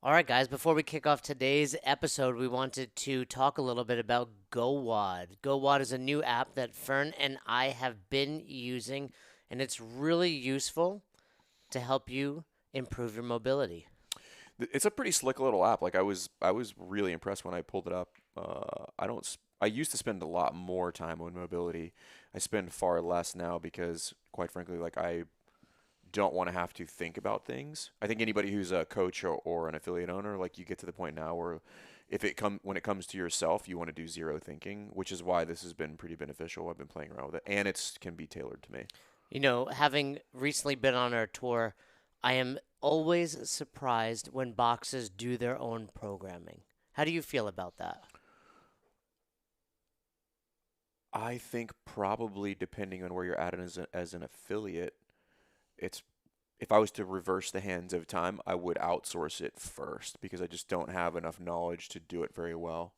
All right, guys, before we kick off today's episode, we wanted to talk a little bit about GoWOD. GoWOD is a new app that Fern and I have been using, and it's really useful to help you improve your mobility. It's a pretty slick little app. Like I was really impressed when I pulled it up. I used to spend a lot more time on mobility. I spend far less now because, quite frankly, like I don't want to have to think about things. I think anybody who's a coach or an affiliate owner, like you get to the point now where when it comes to yourself, you want to do zero thinking, which is why this has been pretty beneficial. I've been playing around with it, and it's can be tailored to me. Having recently been on our tour, I am always surprised when boxes do their own programming. How do you feel about that? I think probably depending on where you're at as an affiliate, it's if I was to reverse the hands of time, I would outsource it first because I just don't have enough knowledge to do it very well.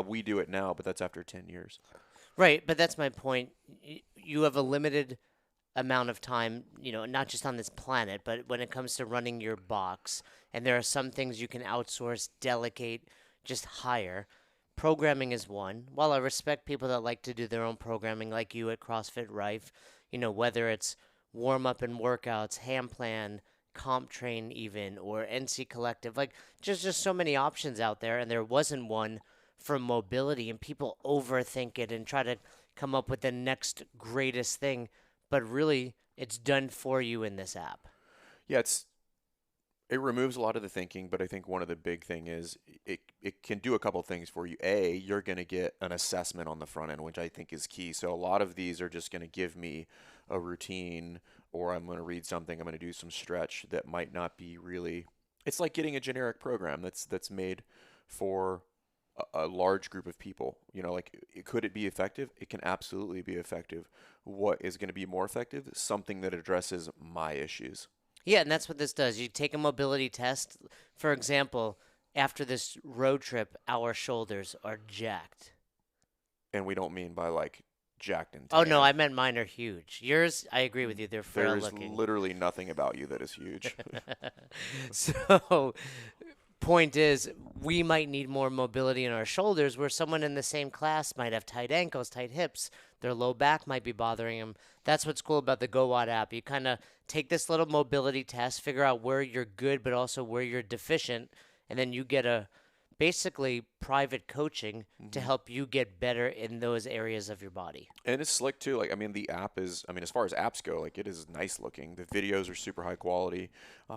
We do it now, but that's after 10 years. Right, but that's my point. You have a limited amount of time, not just on this planet, but when it comes to running your box. And there are some things you can outsource, delegate, just hire. Programming is one. While I respect people that like to do their own programming, like you at CrossFit Rife, whether it's warm up and workouts, ham plan, comp train, even, or NC Collective, like just so many options out there. And there wasn't one for mobility, and people overthink it and try to come up with the next greatest thing, but really it's done for you in this app. Yeah, it removes a lot of the thinking, but I think one of the big thing is it can do a couple things for you. A, you're going to get an assessment on the front end, which I think is key. So a lot of these are just going to give me a routine, or I'm going to read something, I'm going to do some stretch that might not be really. It's like getting a generic program that's made for a large group of people. Could it be effective? It can absolutely be effective. What is going to be more effective? Something that addresses my issues. Yeah, and that's what this does. You take a mobility test. For example, after this road trip, our shoulders are jacked. And we don't mean by like jacked and Oh no, tan. I meant mine are huge. Yours, I agree with you. They're frail There is looking. literally nothing about you that is huge. So, point is, we might need more mobility in our shoulders, where someone in the same class might have tight ankles, tight hips, their low back might be bothering them. That's what's cool about the GoWatt app. You kind of take this little mobility test, figure out where you're good, but also where you're deficient, and then you get a basically private coaching to hmm help you get better in those areas of your body. And it's slick too. Like, I mean, the app is, I mean, as far as apps go, like, it is nice looking. The videos are super high quality.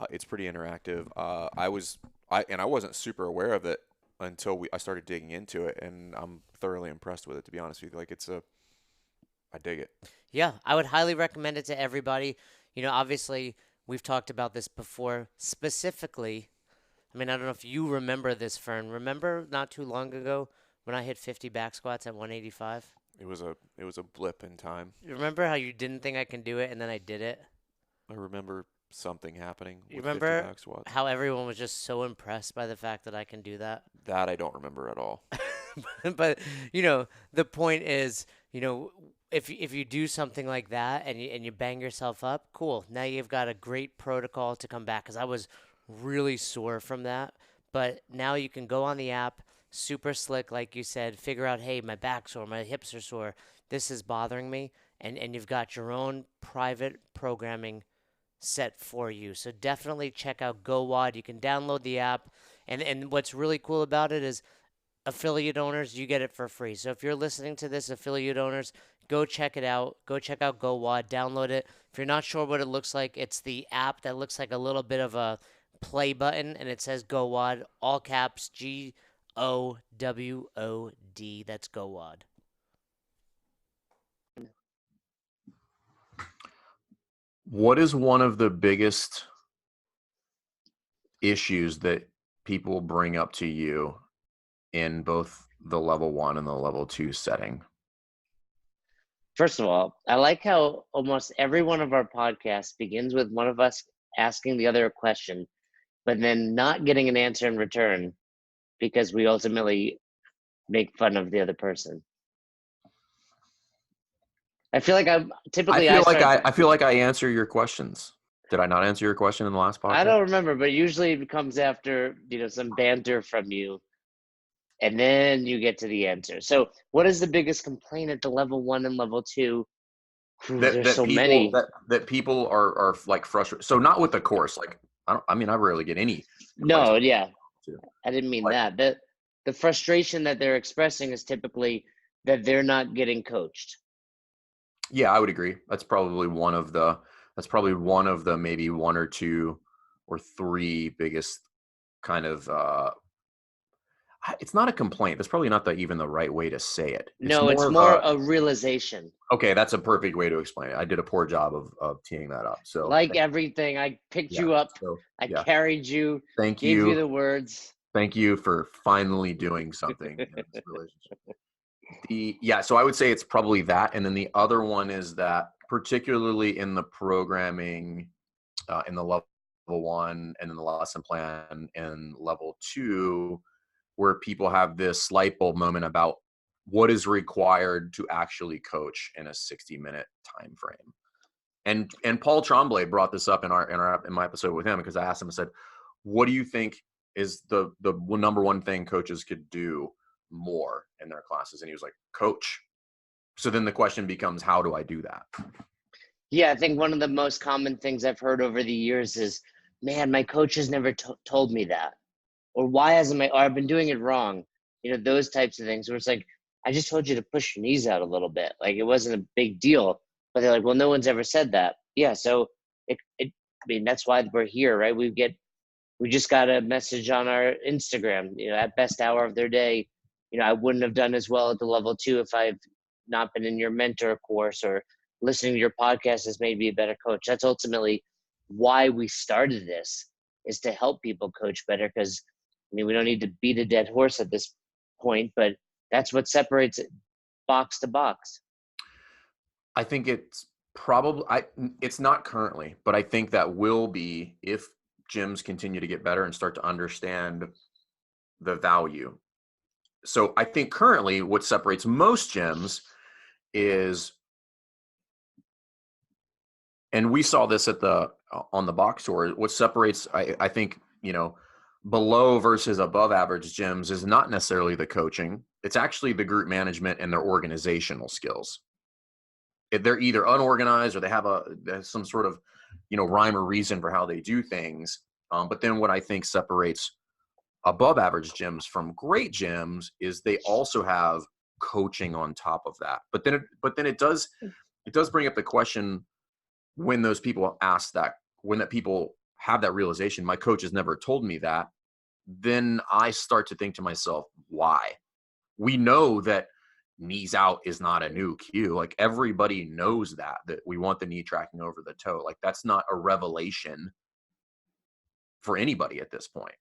It's pretty interactive. I wasn't super aware of it until I started digging into it, and I'm thoroughly impressed with it, to be honest with you. I dig it. Yeah, I would highly recommend it to everybody. Obviously, we've talked about this before. Specifically, I mean, I don't know if you remember this, Fern. Remember not too long ago when I hit 50 back squats at 185? It was a blip in time. You remember how you didn't think I can do it and then I did it? I remember something happening You with 50 remember back squats. how everyone was just so impressed by the fact that I can do that? That I don't remember at all. But the point is, if you do something like that and you bang yourself up, cool. Now you've got a great protocol to come back, because I was really sore from that. But now you can go on the app, super slick, like you said, figure out, hey, my back's sore, my hips are sore, this is bothering me, and you've got your own private programming set for you. So definitely check out GoWad. You can download the app, and what's really cool about it is affiliate owners, you get it for free. So if you're listening to this, affiliate owners, go check it out. Go check out GoWad, download it. If you're not sure what it looks like, it's the app that looks like a little bit of a play button, and it says GoWad, all caps GOWOD. That's GoWad. What is one of the biggest issues that people bring up to you in both the level 1 and the level 2 setting? First of all, I like how almost every one of our podcasts begins with one of us asking the other a question, but then not getting an answer in return because we ultimately make fun of the other person. I feel like I'm I typically I feel like start. I feel like I answer your questions. Did I not answer your question in the last I podcast? don't remember, but usually it comes after, some banter from you, and then you get to the answer. So what is the biggest complaint at the level 1 and level 2? There's That so people many. that people are like frustrated. So not with the course. Like I rarely get any complaints No, with yeah, too. I didn't mean But that. The frustration that they're expressing is typically that they're not getting coached. yeah, I would agree. That's probably one of the maybe one or two or three biggest kind of it's not a complaint. That's probably not even the right way to say it. It's No, it's more of more a realization. okay, that's a perfect way to explain it. I did a poor job of teeing that up. So Like everything, I picked yeah. you up, So I yeah. carried you, Thank gave you you. the words. Thank you for finally doing something in this relationship. So I would say it's probably that. And then the other one is that particularly in the programming, in the level 1 and in the lesson plan and level 2, where people have this light bulb moment about what is required to actually coach in a 60-minute time frame. And Paul Tremblay brought this up in my episode with him, because I asked him, I said, what do you think is the number one thing coaches could do more in their classes? And he was like, coach. So then the question becomes, how do I do that? Yeah, I think one of the most common things I've heard over the years is, man, my coach has never told me that. Or why hasn't or I've been doing it wrong. Those types of things where it's like, I just told you to push your knees out a little bit. Like, it wasn't a big deal. But they're like, well, no one's ever said that. Yeah, so that's why we're here, right? We just got a message on our Instagram, at best hour of their day. I wouldn't have done as well at the level 2 if I've not been in your mentor course, or listening to your podcast has made me a better coach. That's ultimately why we started this, is to help people coach better. Because, we don't need to beat a dead horse at this point, but that's what separates it box to box. I think it's probably, it's not currently, but I think that will be if gyms continue to get better and start to understand the value. So I think currently what separates most gyms is, and we saw this on the box tour, what separates, I think, below versus above average gyms is not necessarily the coaching. It's actually the group management and their organizational skills. They're either unorganized or they have some sort of, rhyme or reason for how they do things. But then what I think separates above average gyms from great gyms is they also have coaching on top of that. But then it does bring up the question, when those people ask that, when that people have that realization, my coach has never told me that, then I start to think to myself, why? We know that knees out is not a new cue. Like, everybody knows that we want the knee tracking over the toe. Like, that's not a revelation for anybody at this point.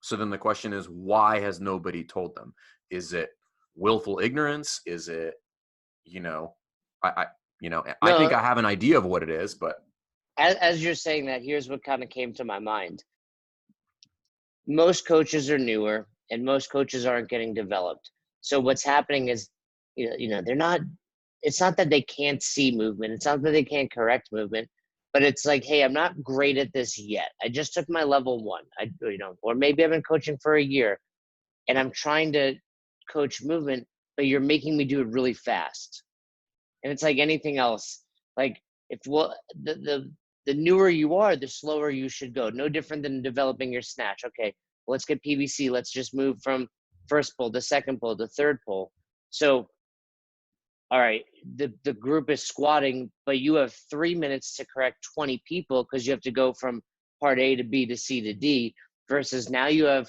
So then the question is, why has nobody told them? Is it willful ignorance? Is it, I think I have an idea of what it is, but As you're saying that, here's what kind of came to my mind. Most coaches are newer, and most coaches aren't getting developed. So what's happening is, they're not, it's not that they can't see movement. It's not that they can't correct movement, but it's like, hey, I'm not great at this yet. I just took my level 1, or maybe I've been coaching for a year and I'm trying to coach movement, but you're making me do it really fast. And it's like anything else. Like, the newer you are, the slower you should go. No different than developing your snatch. Okay, let's get PVC. Let's just move from first pull to second pull to third pull. So, all right, the group is squatting, but you have 3 minutes to correct 20 people because you have to go from part A to B to C to D, versus now you have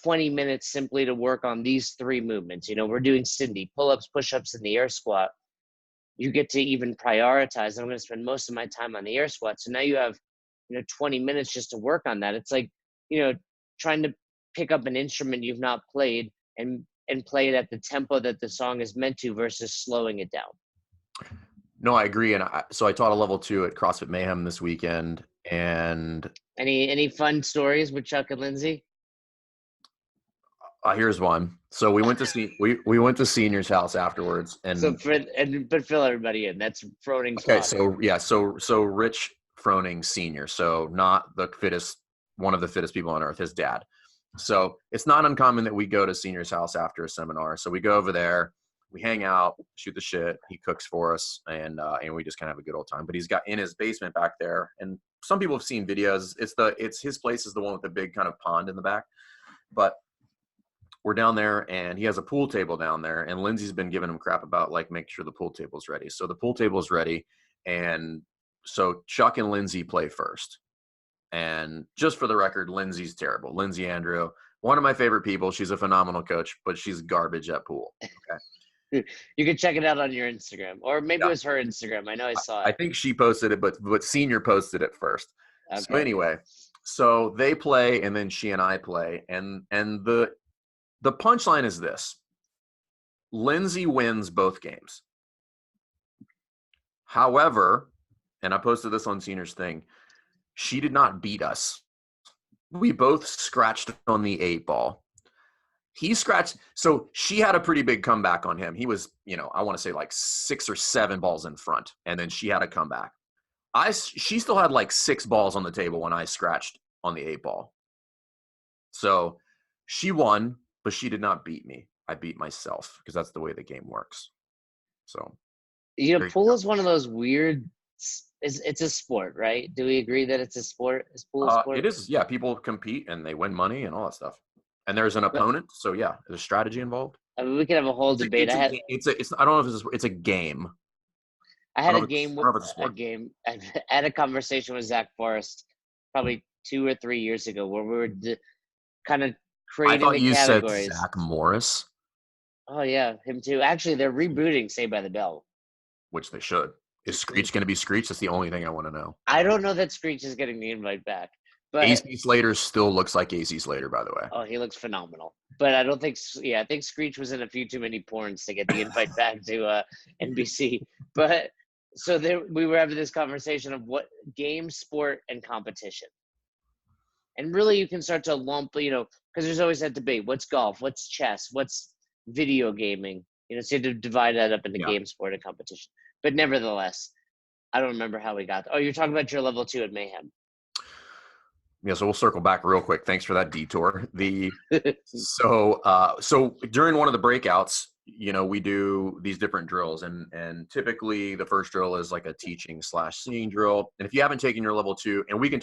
20 minutes simply to work on these 3 movements. We're doing Cindy, pull-ups, push-ups, and the air squat. You get to even prioritize. I'm going to spend most of my time on the air squat. So now you have, 20 minutes just to work on that. It's like, trying to pick up an instrument you've not played and play it at the tempo that the song is meant to, versus slowing it down. No, I agree. And so I taught a level 2 at CrossFit Mayhem this weekend. And any fun stories with Chuck and Lindsay? Here's one. So we went to see we went to Senior's house afterwards, and but fill everybody in. That's Froning's okay. father. So Rich Froning Sr., so not the fittest, one of the fittest people on earth, his dad. So it's not uncommon that we go to Senior's house after a seminar. So we go over there, we hang out, shoot the shit. He cooks for us, and we just kind of have a good old time. But he's got in his basement back there, and some people have seen videos. It's his place is the one with the big kind of pond in the back. But we're down there, and he has a pool table down there, and Lindsay's been giving him crap about like make sure the pool table's ready. So the pool table's ready, and so Chuck and Lindsay play first. And just for the record, Lindsay's terrible. Lindsay Andrew, one of my favorite people. She's a phenomenal coach, but she's garbage at pool. Okay. You can check it out on your Instagram, or maybe it was her Instagram. I know I saw it. I think she posted it, but Senior posted it first. Okay. So anyway, so they play, and then she and I play, and the punchline is this: Lindsay wins both games. However, and I posted this on Senior's thing, she did not beat us. We both scratched on the 8 ball. He scratched. So she had a pretty big comeback on him. He was, I want to say like 6 or 7 balls in front. And then she had a comeback. She still had like 6 balls on the table when I scratched on the 8 ball. So she won, but she did not beat me. I beat myself because that's the way the game works. So. Pool is one of those weird, it's a sport, right? Do we agree that it's a sport? Is pool a sport? It is. Yeah. People compete and they win money and all that stuff. And there's an opponent, so yeah, there's strategy involved. I mean, we could have a whole debate. I don't know if it's a game. I had a had a conversation with Zach Forrest probably 2 or 3 years ago where we were kind of creating I thought you categories. Said Zach Morris. Oh yeah, him too. Actually, they're rebooting Saved by the Bell, which they should. Is Screech going to be Screech? That's the only thing I want to know. I don't know that Screech is getting the invite back. But AC Slater still looks like AC Slater, by the way. Oh, he looks phenomenal. But I don't think – I think Screech was in a few too many porns to get the invite back to NBC. But so we were having this conversation of what game, sport, and competition. And really you can start to lump, because there's always that debate. What's golf? What's chess? What's video gaming? So you have to divide that up into game, sport, and competition. But nevertheless, I don't remember how we got – you're talking about your level 2 at Mayhem. Yeah, so we'll circle back real quick. Thanks for that detour. So during one of the breakouts, we do these different drills, and typically the first drill is like a teaching/seeing drill. And if you haven't taken your level 2, and we can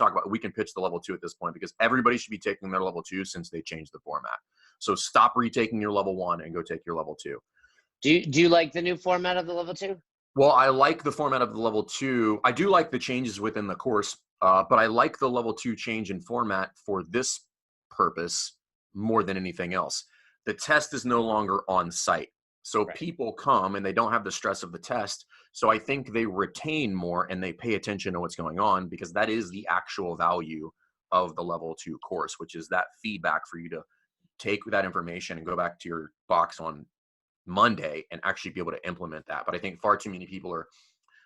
pitch the level 2 at this point because everybody should be taking their level 2 since they changed the format. So stop retaking your level 1 and go take your level 2. Do you like the new format of the level 2? Well, I like the format of the level 2. I do like the changes within the course. But I like the level 2 change in format for this purpose more than anything else. The test is no longer on site. So people come and they don't have the stress of the test. So I think they retain more and they pay attention to what's going on because that is the actual value of the level 2 course, which is that feedback for you to take that information and go back to your box on Monday and actually be able to implement that. But I think far too many people are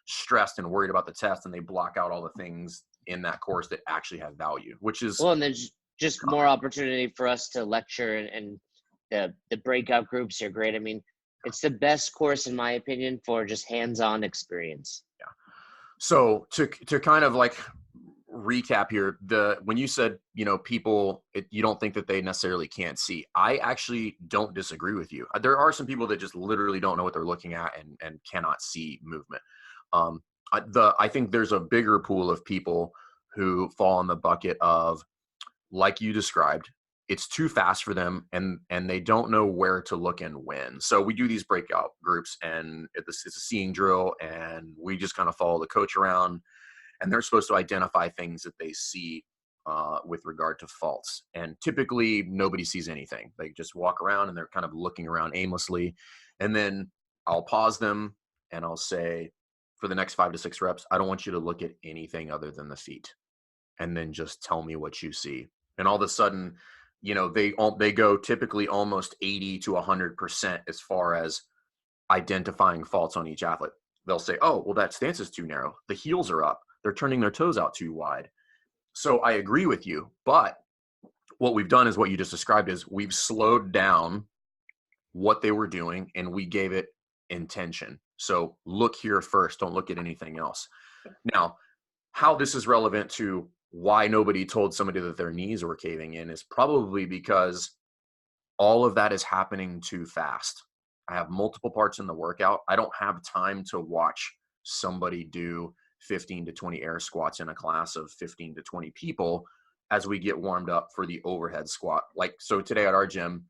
stressed and worried about the test and they block out all the things in that course that actually have value, which is and there's just more opportunity for us to lecture and the breakout groups are great. I mean, it's the best course in my opinion for just hands-on experience. Yeah. So to kind of like recap here, when you said, people, you don't think that they necessarily can't see. I actually don't disagree with you. There are some people that just literally don't know what they're looking at and cannot see movement. I think there's a bigger pool of people who fall in the bucket of, like you described, it's too fast for them and they don't know where to look and when. So we do these breakout groups and it's a seeing drill and we just kind of follow the coach around and they're supposed to identify things that they see with regard to faults. And typically nobody sees anything. They just walk around and they're kind of looking around aimlessly. And then I'll pause them and I'll say, for the next 5 to 6 reps, I don't want you to look at anything other than the feet. And then just tell me what you see. And all of a sudden, they go typically almost 80 to 100% as far as identifying faults on each athlete. They'll say, oh, well, that stance is too narrow. The heels are up. They're turning their toes out too wide. So I agree with you. But what we've done is what you just described is we've slowed down what they were doing and we gave it intention. So look here first. Don't look at anything else. Now, how this is relevant to why nobody told somebody that their knees were caving in is probably because all of that is happening too fast. I have multiple parts in the workout. I don't have time to watch somebody do 15 to 20 air squats in a class of 15 to 20 people as we get warmed up for the overhead squat. Like, so today at our gym,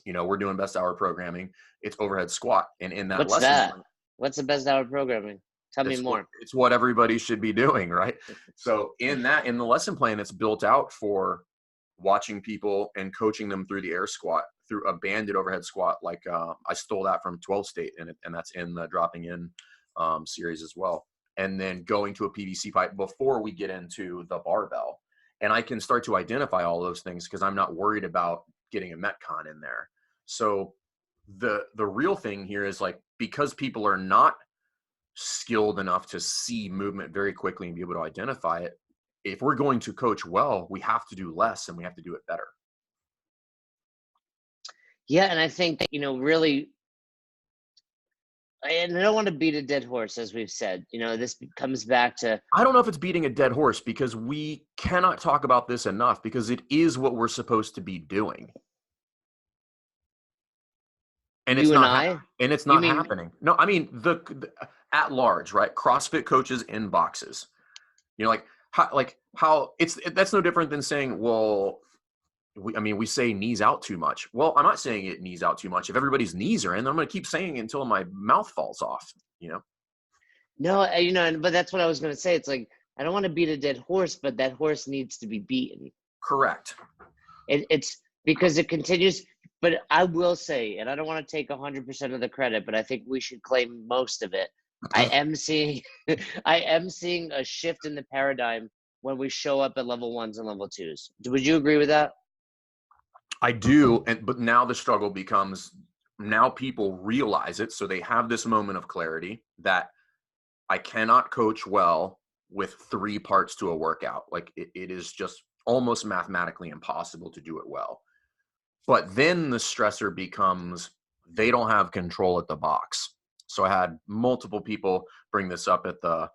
we're doing best hour programming. It's overhead squat. And in that What's lesson that? plan, What's the best hour programming? Tell me more. it's what everybody should be doing, right? So in the lesson plan, it's built out for watching people and coaching them through the air squat, through a banded overhead squat. Like I stole that from 12 State, and that's in the dropping in series as well. And then going to a PVC pipe before we get into the barbell. And I can start to identify all those things because I'm not worried about getting a Metcon in there. So the real thing here is, like, because people are not skilled enough to see movement very quickly and be able to identify it, if we're going to coach well, we have to do less and we have to do it better. Yeah, and I think, really, and I don't want to beat a dead horse, as we've said. This comes back to, I don't know if it's beating a dead horse, because we cannot talk about this enough, because it is what we're supposed to be doing. And it's not happening. No, I mean the at large, right? CrossFit coaches in boxes. How that's no different than saying, well, we say knees out too much. Well, I'm not saying it knees out too much. If everybody's knees are in, I'm going to keep saying it until my mouth falls off. No, but that's what I was going to say. It's like, I don't want to beat a dead horse, but that horse needs to be beaten. Correct. It's because it continues. But I will say, and I don't want to take 100% of the credit, but I think we should claim most of it. I am seeing a shift in the paradigm when we show up at level 1s and level 2s. Would you agree with that? I do, but now the struggle becomes, now people realize it, so they have this moment of clarity that I cannot coach well with 3 parts to a workout. Like, it is just almost mathematically impossible to do it well. But then the stressor becomes, they don't have control at the box. So I had multiple people bring this up at the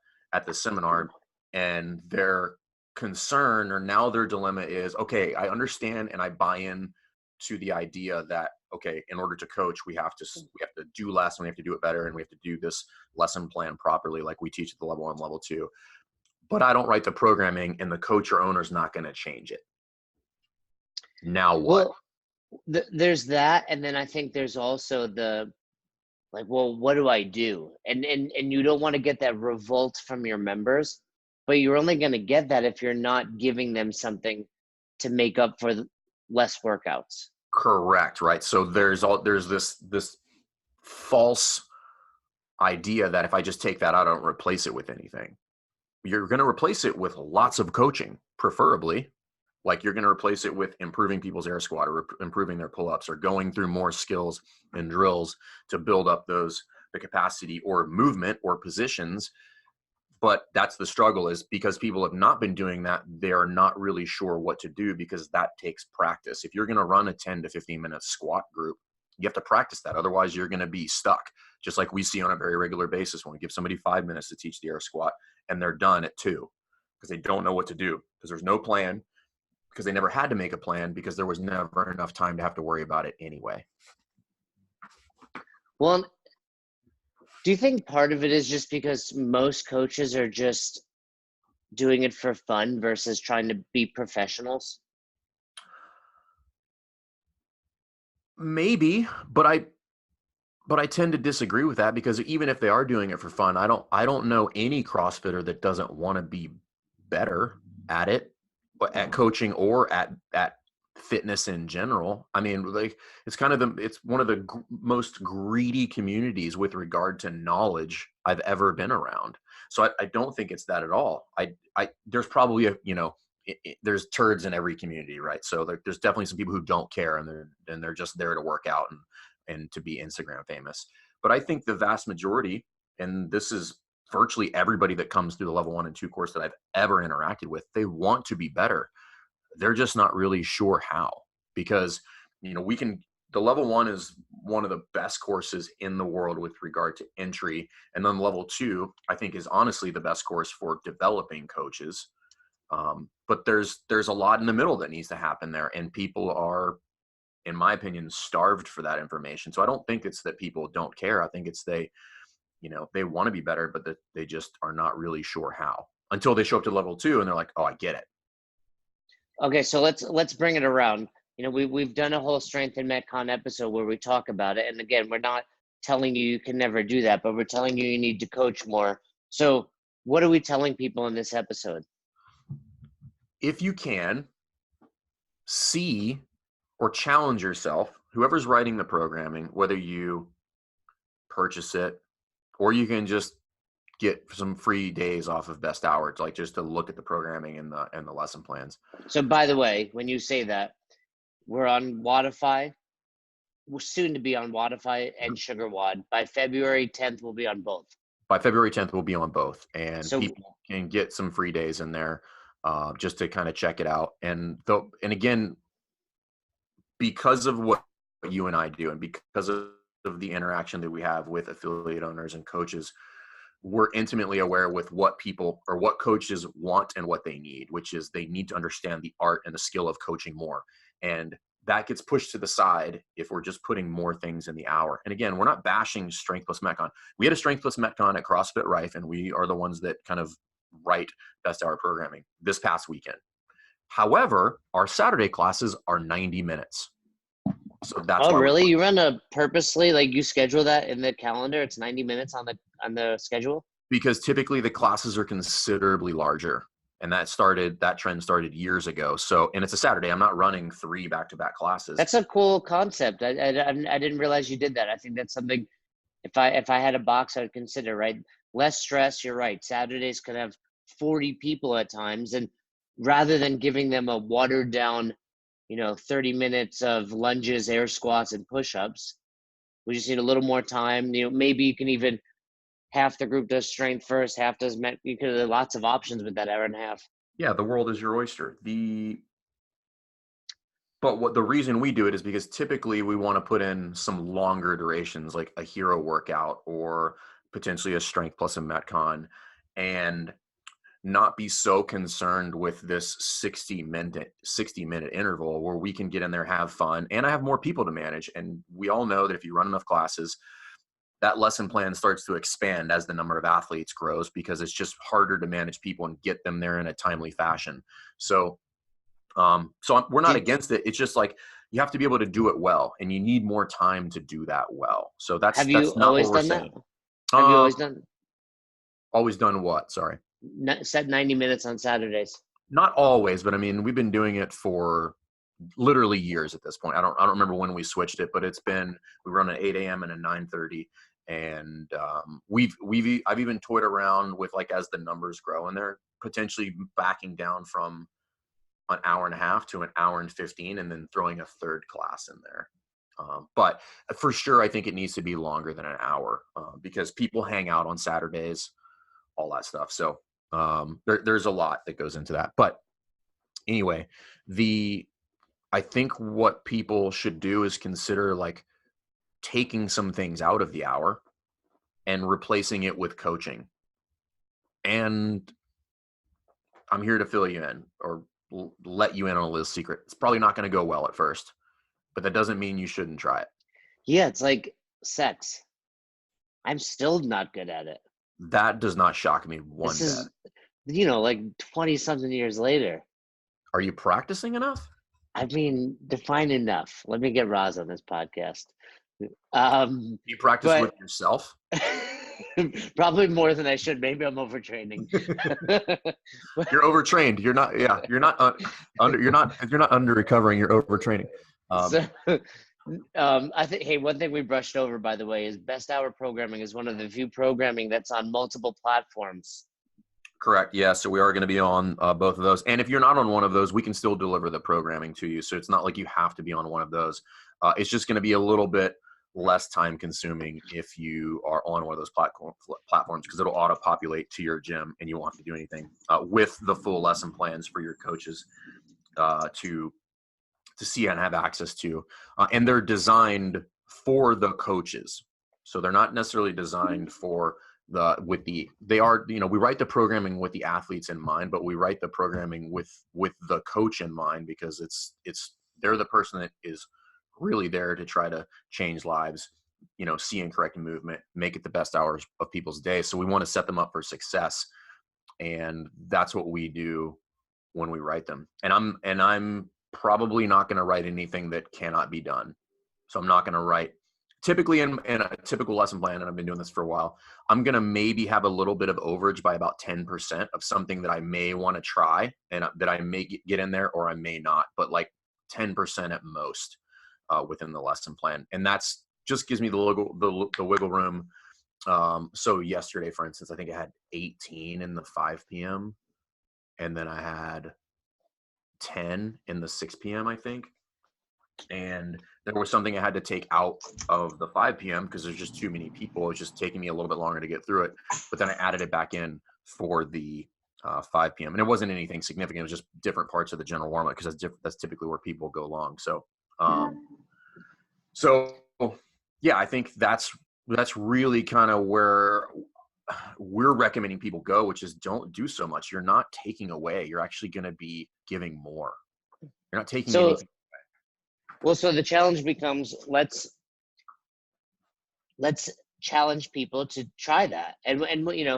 seminar, and their concern, or now their dilemma is, okay, I understand and I buy in to the idea that, okay, in order to coach, we have to do less, and we have to do it better, and we have to do this lesson plan properly, like we teach at the level 1, level 2. But I don't write the programming, and the coach or owner's not going to change it. Now what? Well, there's that, and then I think there's also the, like, well, what do I do? And you don't want to get that revolt from your members, but you're only going to get that if you're not giving them something to make up for less workouts. Correct, right? So there's this false idea that if I just take that out, I don't replace it with anything. You're going to replace it with lots of coaching, preferably. Like, you're going to replace it with improving people's air squat, or improving their pull-ups, or going through more skills and drills to build up the capacity or movement or positions. But that's the struggle, is because people have not been doing that, they're not really sure what to do, because that takes practice. If you're going to run a 10 to 15 minute squat group, you have to practice that. Otherwise, you're going to be stuck, just like we see on a very regular basis when we give somebody 5 minutes to teach the air squat, and they're done at 2 because they don't know what to do, because there's no plan, because they never had to make a plan, because there was never enough time to have to worry about it anyway. Well, do you think part of it is just because most coaches are just doing it for fun versus trying to be professionals? Maybe, but I tend to disagree with that, because even if they are doing it for fun, I don't know any CrossFitter that doesn't want to be better at it, at coaching, or at fitness in general. I mean, like, it's one of the most greedy communities with regard to knowledge I've ever been around. So I don't think it's that at all. There's probably there's turds in every community, right? So there's definitely some people who don't care, and they're just there to work out and to be Instagram famous. But I think the vast majority, and this is virtually everybody that comes through the level 1 and 2 course that I've ever interacted with, they want to be better. They're just not really sure how, because the level 1 is one of the best courses in the world with regard to entry. And then level 2, I think, is honestly the best course for developing coaches. But there's a lot in the middle that needs to happen there. And people are, in my opinion, starved for that information. So I don't think it's that people don't care. I think it's they want to be better, but that they just are not really sure how until they show up to level 2 and they're like, oh, I get it. Okay, so let's bring it around. We've done a whole strength and metcon episode where we talk about it, and again, we're not telling you can never do that, but we're telling you need to coach more. So what are we telling people in this episode? If you can see or challenge yourself, whoever's writing the programming, whether you purchase it or you can just get some free days off of Best Hour, like just to look at the programming and the lesson plans. So by the way, when you say that, we're on Wodify. We're soon to be on Wodify and SugarWOD. By February 10th, we'll be on both. By February 10th, we'll be on both. And so, people can get some free days in there just to kind of check it out. And again, because of what you and I do and because of the interaction that we have with affiliate owners and coaches, we're intimately aware with what people or what coaches want and what they need, which is they need to understand the art and the skill of coaching more. And that gets pushed to the side if we're just putting more things in the hour. And again, we're not bashing Strength Plus Metcon. We had a Strength Plus Metcon at CrossFit Rife, and we are the ones that kind of write Best Hour programming this past weekend. However, our Saturday classes are 90 minutes. So that's oh, really? You run a purposely, like you schedule that in the calendar? It's 90 minutes on the schedule? Because typically the classes are considerably larger. And that trend started years ago. So, and it's a Saturday. I'm not running 3 back-to-back classes. That's a cool concept. I didn't realize you did that. I think that's something, if I had a box, I would consider, right? Less stress. You're right. Saturdays can have 40 people at times. And rather than giving them a watered down, 30 minutes of lunges, air squats, and push-ups, we just need a little more time. Maybe you can even half the group does strength first, half does met. You could have lots of options with that hour and a half. Yeah, the world is your oyster. But what the reason we do it is because typically we want to put in some longer durations, like a hero workout or potentially a strength plus a metcon, and not be so concerned with this 60-minute interval where we can get in there, have fun, and I have more people to manage. And we all know that if you run enough classes, that lesson plan starts to expand as the number of athletes grows because it's just harder to manage people and get them there in a timely fashion. So we're not against it. It's just like you have to be able to do it well, and you need more time to do that well. So that's not what we're saying. Have you always done? Always done what? Sorry. Set 90 minutes on Saturdays. Not always, but I mean, we've been doing it for literally years at this point. I don't remember when we switched it, but we run at 8 a.m. and a 9:30. And I've even toyed around with, like, as the numbers grow, and they're potentially backing down from an hour and a half to an hour and 15, and then throwing a third class in there. But for sure, I think it needs to be longer than an hour because people hang out on Saturdays, all that stuff. So there's a lot that goes into that. But anyway, I think what people should do is consider, like, taking some things out of the hour and replacing it with coaching. And I'm here to fill you in or let you in on a little secret. It's probably not going to go well at first, but that doesn't mean you shouldn't try it. Yeah, it's like sex. I'm still not good at it. That does not shock me one bit. Like 20-something years later. Are you practicing enough? I mean, define enough. Let me get Roz on this podcast. You practice with yourself? Probably more than I should. Maybe I'm overtraining. You're overtrained. You're not. Yeah, you're not You're not under recovering. You're overtraining. I think. Hey, one thing we brushed over, by the way, is Best Hour programming is one of the few programming that's on multiple platforms. Correct. Yeah. So we are going to be on both of those. And if you're not on one of those, we can still deliver the programming to you. So it's not like you have to be on one of those. It's just going to be a little bit less time consuming if you are on one of those platforms because it'll auto populate to your gym and you won't have to do anything with the full lesson plans for your coaches to see and have access to. And they're designed for the coaches. So they're not necessarily designed for they are, we write the programming with the athletes in mind, but we write the programming with the coach in mind, because they're the person that is really there to try to change lives, see and correct movement, make it the best hours of people's day. So we want to set them up for success. And that's what we do when we write them. And I'm probably not going to write anything that cannot be done. So I'm not going to write typically in a typical lesson plan, and I've been doing this for a while, I'm going to maybe have a little bit of overage by about 10% of something that I may want to try and that I may get in there, or I may not, but like 10% at most within the lesson plan. And that's just gives me the wiggle room. So yesterday, for instance, I think I had 18 in the 5 p.m. and then I had 10 in the 6 p.m., I think. And there was something I had to take out of the 5 p.m. because there's just too many people. It was just taking me a little bit longer to get through it. But then I added it back in for the 5 p.m. And it wasn't anything significant. It was just different parts of the general warm-up, because that's typically where people go long. So, yeah, I think that's really kind of where we're recommending people go, which is don't do so much. You're not taking away. You're actually going to be giving more. You're not taking anything. Well, so the challenge becomes let's challenge people to try that. And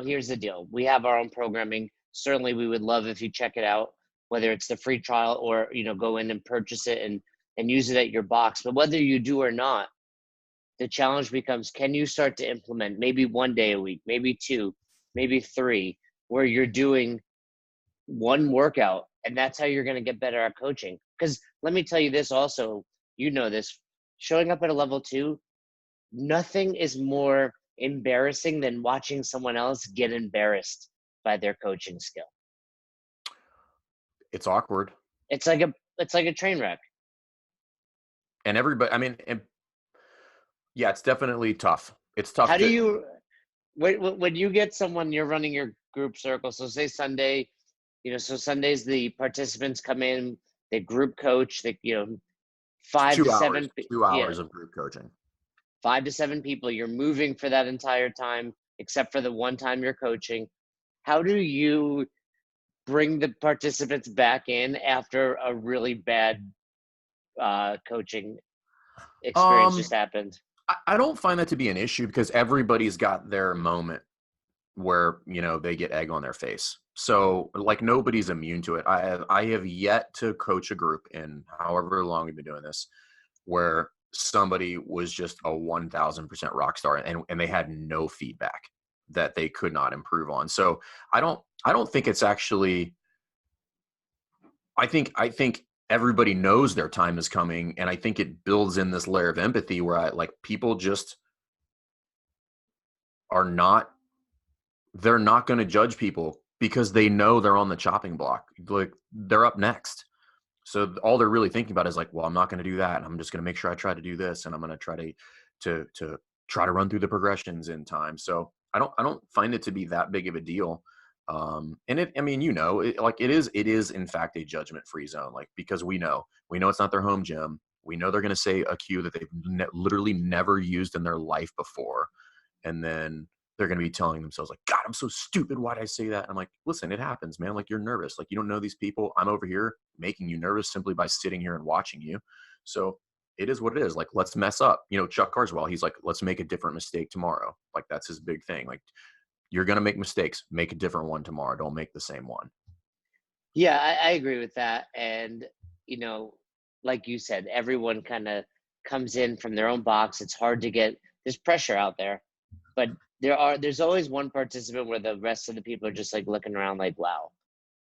here's the deal. We have our own programming. Certainly we would love if you check it out, whether it's the free trial or, go in and purchase it and use it at your box. But whether you do or not, the challenge becomes, can you start to implement maybe 1 day a week, maybe 2, maybe 3, where you're doing one workout, and that's how you're going to get better at coaching. Because let me tell you this also, this, showing up at a level 2, nothing is more embarrassing than watching someone else get embarrassed by their coaching skill. It's awkward. It's like a train wreck. And everybody, yeah, it's definitely tough. It's tough. How do you, when you get someone, you're running your group circle, so say Sunday, so Sundays the participants come in, they group coach, they, 5 to 7. 2 hours of group coaching. 5 to 7 people, you're moving for that entire time, except for the one time you're coaching. How do you bring the participants back in after a really bad coaching experience just happened? I don't find that to be an issue, because everybody's got their moment where, they get egg on their face. So like nobody's immune to it. I have yet to coach a group in however long we've been doing this where somebody was just a 1000% rock star and they had no feedback that they could not improve on. So I don't think it's actually, I think everybody knows their time is coming, and I think it builds in this layer of empathy where people just they're not going to judge people because they know they're on the chopping block. Like they're up next. So all they're really thinking about is like, well, I'm not going to do that. And I'm just going to make sure I try to do this. And I'm going to try to run through the progressions in time. So I don't find it to be that big of a deal. And it is in fact a judgment-free zone, like, because we know it's not their home gym. We know they're going to say a cue that they've literally never used in their life before. And then they're going to be telling themselves like, God, I'm so stupid. Why'd I say that? And I'm like, listen, it happens, man. Like, you're nervous. Like, you don't know these people. I'm over here making you nervous simply by sitting here and watching you. So it is what it is. Like, let's mess up. Chuck Carswell, he's like, let's make a different mistake tomorrow. Like, that's his big thing. Like, you're going to make mistakes. Make a different one tomorrow. Don't make the same one. Yeah, I agree with that. And, like you said, everyone kind of comes in from their own box. It's hard to there's pressure out there, but there's always one participant where the rest of the people are just like looking around like, wow.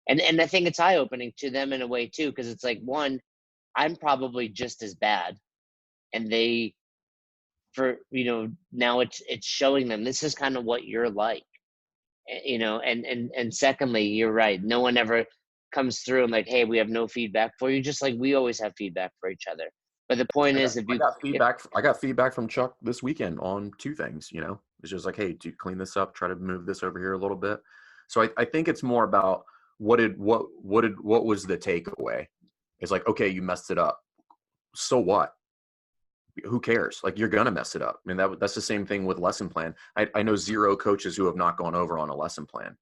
And I think it's eye-opening to them in a way too, because it's like, one, I'm probably just as bad. And now it's showing them this is kind of what you're like, and secondly, you're right. No one ever comes through and like, hey, we have no feedback for you. Just like we always have feedback for each other. But the point is, I got feedback from Chuck this weekend on 2 things. It's just like, hey, do you clean this up? Try to move this over here a little bit. So I think it's more about what was the takeaway? It's like, okay, you messed it up. So what? who cares? Like, you're going to mess it up. I mean, that's the same thing with lesson plan. I know zero coaches who have not gone over on a lesson plan.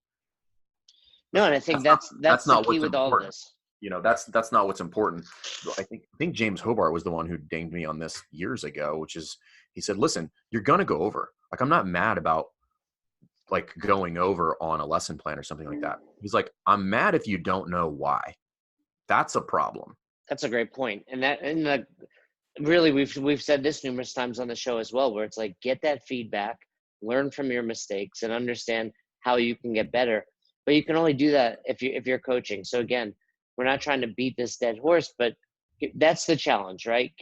No, and I think That's that's the not key what's with all of important. this. You know, that's not what's important. I think James Hobart was the one who dinged me on this years ago, which is, he said, listen, you're going to go over. Like, I'm not mad about like going over on a lesson plan or something like that. He's like, I'm mad if you don't know why. That's a problem. That's a great point. And really, we've said this numerous times on the show as well, where it's like, get that feedback, learn from your mistakes, and understand how you can get better. But you can only do that if you're coaching. So again, we're not trying to beat this dead horse, but that's the challenge, right?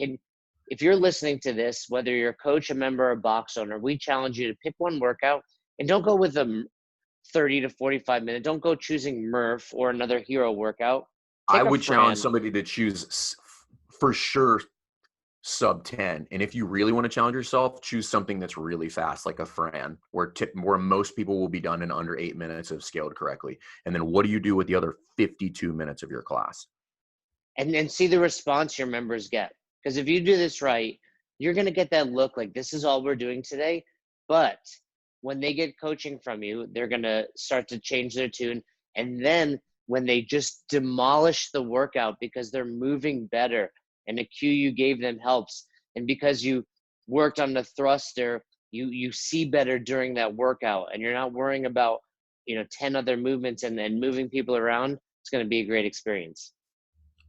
If you're listening to this, whether you're a coach, a member, or a box owner, we challenge you to pick one workout and don't go with a 30 to 45 minute. Don't go choosing Murph or another hero workout. I Take a would challenge Fran. somebody to choose for sure sub 10. And if you really want to challenge yourself, choose something that's really fast, like a Fran, where most people will be done in under 8 minutes if scaled correctly. And then what do you do with the other 52 minutes of your class? And see the response your members get. Because if you do this right, you're going to get that look like, this is all we're doing today. But when they get coaching from you, they're going to start to change their tune. And then when they just demolish the workout because they're moving better and a cue you gave them helps, and because you worked on the thruster, you see better during that workout, and you're not worrying about 10 other movements and moving people around. It's going to be a great experience.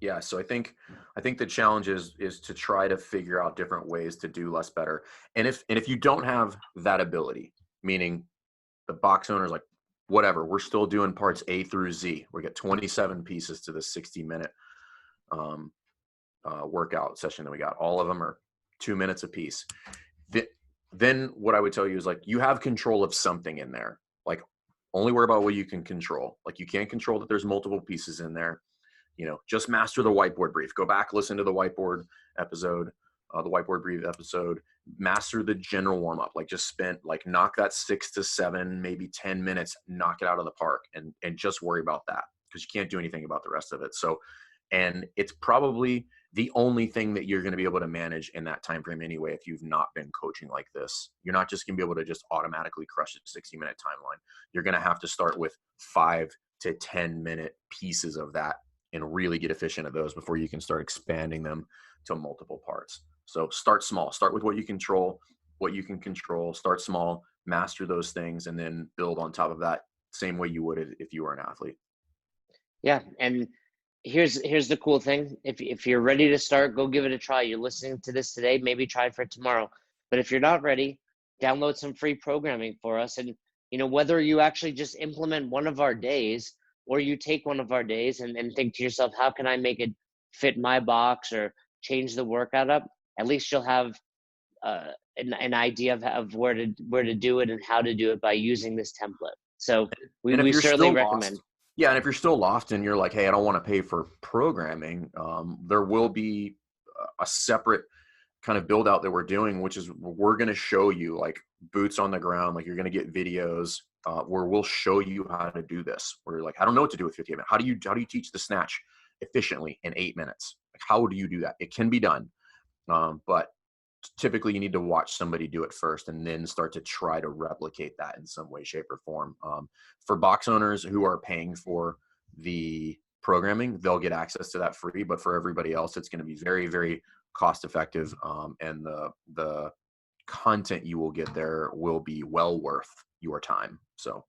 Yeah, so I think the challenge is to try to figure out different ways to do less better. And if you don't have that ability, meaning the box owner's like, whatever, we're still doing parts A through Z. We got 27 pieces to the 60-minute workout session that we got. All of them are 2 minutes apiece. Then what I would tell you is, like, you have control of something in there. Like, only worry about what you can control. Like, you can't control that there's multiple pieces in there. Just master the whiteboard brief. Go back, listen to the whiteboard episode, the whiteboard brief episode. Master the general warm up. Like, just knock that 6 to 7, maybe 10 minutes, knock it out of the park, and just worry about that, because you can't do anything about the rest of it. So, and it's probably the only thing that you're going to be able to manage in that time frame anyway. If you've not been coaching like this, you're not just going to be able to just automatically crush a 60-minute timeline. You're going to have to start with 5 to 10 minute pieces of that and really get efficient at those before you can start expanding them to multiple parts. So start small. Start with what you control, start small, master those things, and then build on top of that same way you would if you were an athlete. Yeah, and here's the cool thing. If you're ready to start, go give it a try. You're listening to this today, maybe try it for tomorrow. But if you're not ready, download some free programming for us. And whether you actually just implement one of our days, or you take one of our days and think to yourself, how can I make it fit my box or change the workout up? At least you'll have an idea of where to do it and how to do it by using this template. So we certainly recommend. Yeah, and if you're still lost and you're like, hey, I don't want to pay for programming, there will be a separate kind of build out that we're doing, which is we're going to show you, like, boots on the ground. Like, you're going to get videos where we'll show you how to do this. Where you're like, I don't know what to do with 58 minutes. How do you teach the snatch efficiently in 8 minutes? Like, how do you do that? It can be done, but typically you need to watch somebody do it first and then start to try to replicate that in some way, shape, or form. For box owners who are paying for the programming, they'll get access to that free, but for everybody else, it's going to be very, very cost effective. And the content you will get there will be well worth your time. So.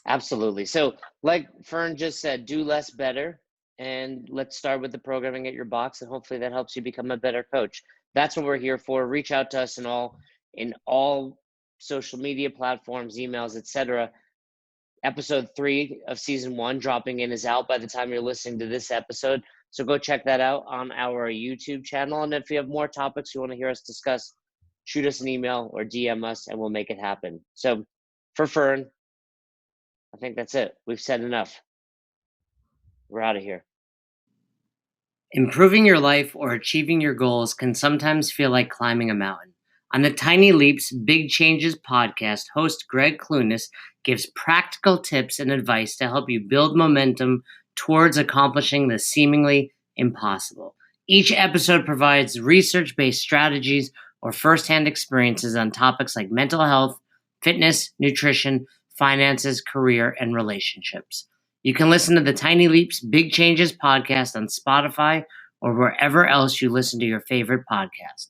Absolutely. So like Fern just said, do less better. And let's start with the programming at your box, and hopefully that helps you become a better coach. That's what we're here for. Reach out to us in all social media platforms, emails, etc. Episode 3 of season 1 dropping in is out by the time you're listening to this episode. So go check that out on our YouTube channel. And if you have more topics you want to hear us discuss, shoot us an email or DM us and we'll make it happen. So for Fern, I think that's it. We've said enough. We're out of here. Improving your life or achieving your goals can sometimes feel like climbing a mountain. On the Tiny Leaps, Big Changes podcast, host Greg Clunas gives practical tips and advice to help you build momentum towards accomplishing the seemingly impossible. Each episode provides research-based strategies or firsthand experiences on topics like mental health, fitness, nutrition, finances, career, and relationships. You can listen to the Tiny Leaps Big Changes podcast on Spotify or wherever else you listen to your favorite podcast.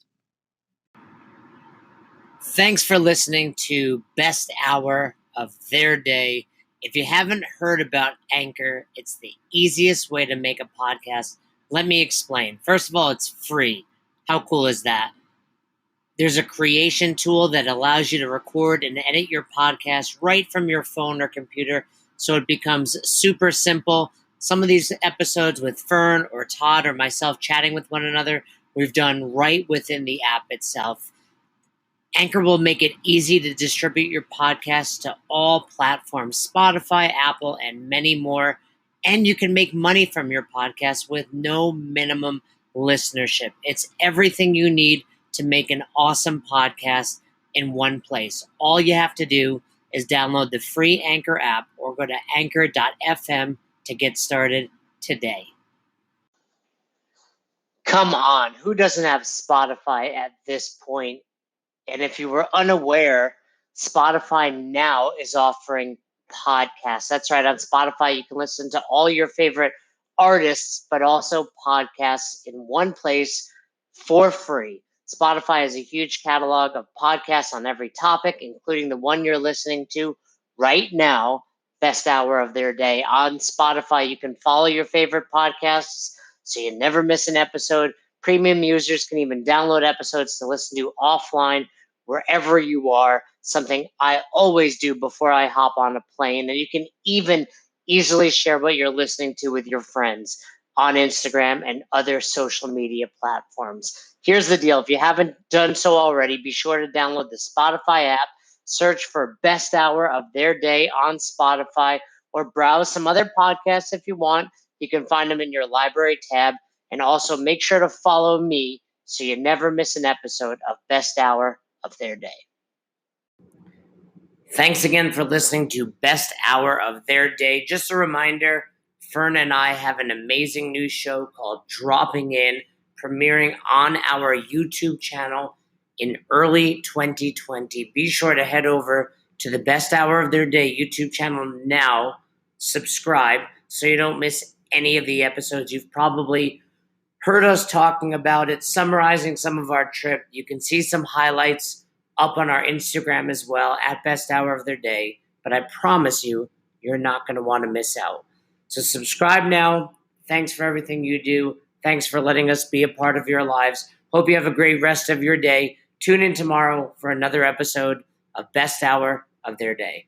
Thanks for listening to Best Hour of Their Day. If you haven't heard about Anchor, it's the easiest way to make a podcast. Let me explain. First of all, it's free. How cool is that? There's a creation tool that allows you to record and edit your podcast right from your phone or computer, so it becomes super simple. Some of these episodes with Fern or Todd or myself chatting with one another, we've done right within the app itself. Anchor will make it easy to distribute your podcast to all platforms, Spotify, Apple, and many more. And you can make money from your podcast with no minimum listenership. It's everything you need to make an awesome podcast in one place. All you have to do is download the free Anchor app or go to anchor.fm to get started today. Come on, who doesn't have Spotify at this point? And if you were unaware, Spotify now is offering podcasts. That's right. On Spotify, you can listen to all your favorite artists, but also podcasts in one place for free. Spotify has a huge catalog of podcasts on every topic, including the one you're listening to right now, Best Hour of Their Day. On Spotify, you can follow your favorite podcasts so you never miss an episode. Premium users can even download episodes to listen to offline wherever you are, something I always do before I hop on a plane. And you can even easily share what you're listening to with your friends on Instagram and other social media platforms. Here's the deal. If you haven't done so already, be sure to download the Spotify app, search for Best Hour of Their Day on Spotify, or browse some other podcasts if you want. You can find them in your library tab. And also make sure to follow me so you never miss an episode of Best Hour of Their Day. Thanks again for listening to Best Hour of Their Day. Just a reminder, Fern and I have an amazing new show called Dropping In, premiering on our YouTube channel in early 2020. Be sure to head over to the Best Hour of Their Day YouTube channel now. Subscribe so you don't miss any of the episodes. You've probably heard us talking about it, summarizing some of our trip. You can see some highlights up on our Instagram as well, at Best Hour of Their Day. But I promise you, you're not going to want to miss out. So subscribe now. Thanks for everything you do. Thanks for letting us be a part of your lives. Hope you have a great rest of your day. Tune in tomorrow for another episode of Best Hour of Their Day.